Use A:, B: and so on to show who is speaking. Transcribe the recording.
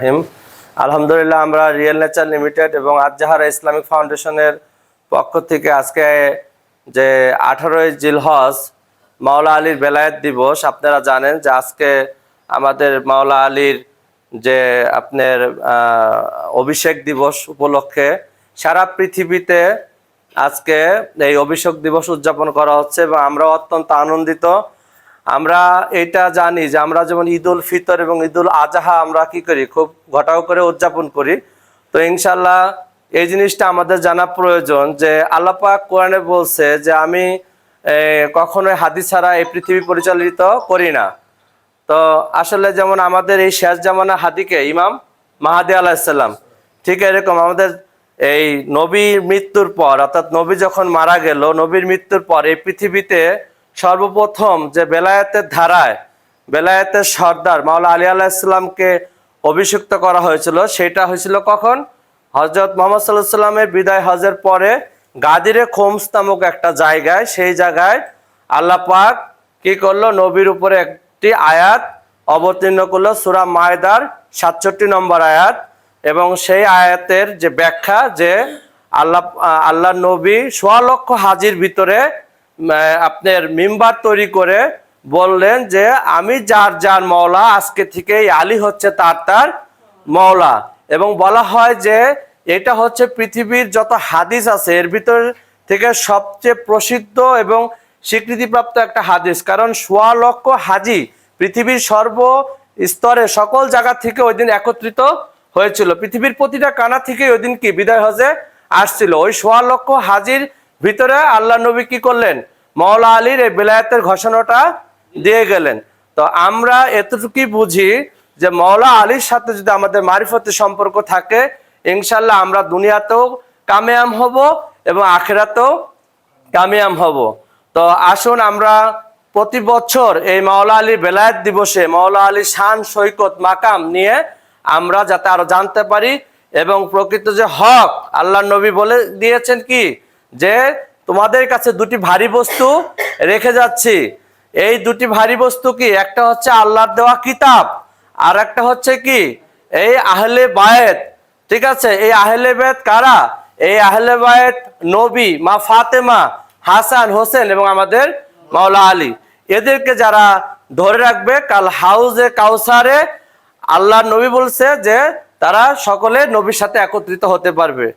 A: হিম আলহামদুলিল্লাহ, আমরা real nature limited এবং আজহারা ইসলামিক ফাউন্ডেশনের পক্ষ থেকে আজকে যে 18ই জিলহজ মাওলা আলীর বেলায়েত দিবস, আপনারা জানেন যে আজকে আমাদের মাওলা আলীর যে আপনার অভিষেক দিবস উপলক্ষে সারা পৃথিবীতে আজকে এই অভিষেক দিবস উদযাপন করা হচ্ছে এবং আমরা অত্যন্ত আনন্দিত। আমরা এটা জানি যে আমরা যেমন ঈদ উল ফিতর এবং ঈদ উল আজহা আমরা কি করি, খুব ঘটাও করে উদযাপন করি। তো ইনশাল্লাহ এই জিনিসটা আমাদের জানা প্রয়োজন যে আল্লাহ পাক কোরআনে বলছে যে আমি কখনোই হাদিস ছাড়া এই পৃথিবী পরিচালিত করি না। তো আসলে যেমন আমাদের এই শেষ জামানা হাদিকে ইমাম মাহাদি আলাইহিসসালাম, ঠিক এরকম আমাদের এই নবীর মৃত্যুর পর, অর্থাৎ নবী যখন মারা গেল, নবীর মৃত্যুর পর এই পৃথিবীতে সর্বপ্রথম যে বেলায়েতের ধারায় বেলায়েতের সর্দার মাওলা আলী আলাইহিসসালামকে অভিষিক্ত করা হয়েছিল, সেটা হয়েছিল কখন? হজরত মোহাম্মদ সাল্লাল্লাহু আলাইহি সাল্লামের বিদায় হজের পরে গাদিরে খোমস নামক একটা জায়গায়, সেই জায়গায় আল্লাহ পাক কি করলো, নবীর উপরে একটি আয়াত অবতীর্ণ করলো, সূরা মায়দার 67 নম্বর আয়াত। এবং সেই আয়াতের যে ব্যাখ্যা যে আল্লাহ নবী 1.25 লক্ষ হাজির ভিতরে আপনার মিম্বার তৈরি করে বললেন যে আমি যার যার মওলা, আজকে থেকে আলী হচ্ছে তার মওলা। এবং বলা হয় যে এটা হচ্ছে পৃথিবীর যত হাদিস আছে এর ভিতর থেকে সবচেয়ে প্রসিদ্ধ এবং স্বীকৃতিপ্রাপ্ত একটা হাদিস, কারণ 1.25 লক্ষ হাজি পৃথিবীর সর্ব স্তরে সকল জায়গা থেকে ওই দিন একত্রিত হয়েছিল। পৃথিবীর প্রতিটা কানা থেকে ওই দিন কি বিদায় হজে আসছিল। ওই 1.25 লক্ষ হাজির ভিতরে আল্লাহ নবী কি করলেন, মাওলা আলীর এই বেলায়েতের ঘোষণাটা দিয়ে গেলেন। তো আমরা এতটুকুই বুঝি যে মাওলা আলীর সাথে যদি আমাদের মারিফতের সম্পর্ক থাকে, ইনশাল্লাহ আমরা দুনিয়াতেও কামিয়াব হব এবং আখিরাতেও কামিয়াব হব। তো আসুন আমরা প্রতি বছর এই মাওলা আলীর বেলায়েত দিবসে মাওলা আলীর শান সৈকত মাকাম নিয়ে আমরা যাতে আরো জানতে পারি এবং প্রকৃত যে হক আল্লাহ নবী বলে দিয়েছেন কি, যে তোমাদের কাছে দুটি ভারী বস্তু রেখে যাচ্ছি। এই দুটি ভারী বস্তু কি, একটা হচ্ছে আল্লাহর দেওয়া কিতাব, আর একটা হচ্ছে কি এই আহলে বায়েত। ঠিক আছে, এই আহলে বায়েত কারা? এই আহলে বায়েত নবী, মা ফাতেমা, হাসান, হোসেন এবং আমাদের মাওলা আলী। এদেরকে যারা ধরে রাখবে কাল হাউজে কাউসারে আল্লাহ নবী বলছে যে তারা সকলে নবীর সাথে একত্রিত হতে পারবে।